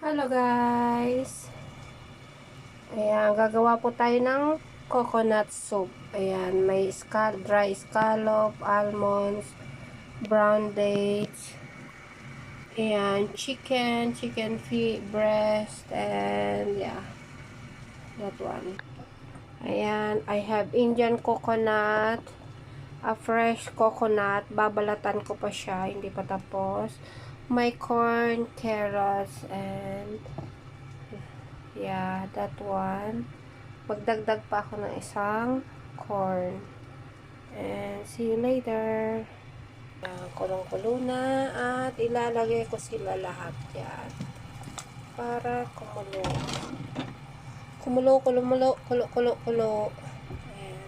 Hello guys! Ayan, gagawa po tayo ng coconut soup. Ayan, may dry scallop, almonds, brown dates, ayan, chicken feet, breast, and yeah, that one. Ayan, I have Indian coconut, a fresh coconut, babalatan ko pa siya, hindi pa tapos. May corn, carrots, and yeah, that one. Magdagdag pa ako ng isang corn. And see you later. Kulong-kulo na at ilalagay ko sila lahat yan. Para kumulo. Kumulo, kumulo, kulo, kulo, kulo. Ayan.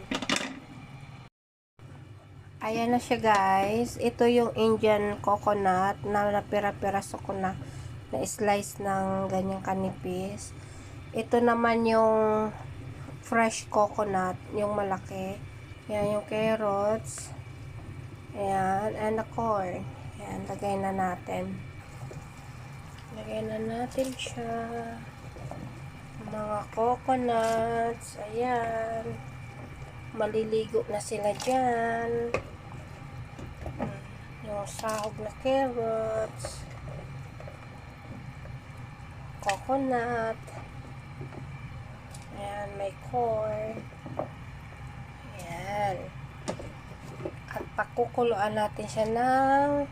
Ayan na siya guys. Ito yung Indian coconut na napira-piraso ko na slice ng ganyang kanipis. Ito naman yung fresh coconut, yung malaki. Yan, yung carrots. Ayan, and the corn. Ayan, lagay na natin. Lagay na natin siya. Mga coconuts. Ayan. Maliligo na sila dyan. Yung sahog na carrots. Coconut. Ayan, may corn. Ayan. At pakukuluan natin siya ng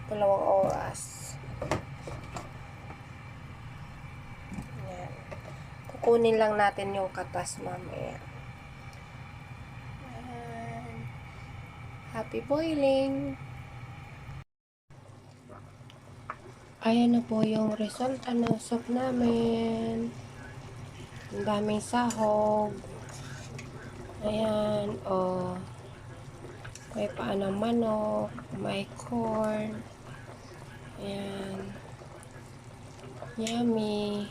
2 oras. Ayan. Kukunin lang natin yung katas mamaya. Ayan. Happy boiling! Ayan na po yung resulta ng soup namin. Ang daming sahog. Ayan, oh. May paa ng manok, may corn. Ayan. Yummy.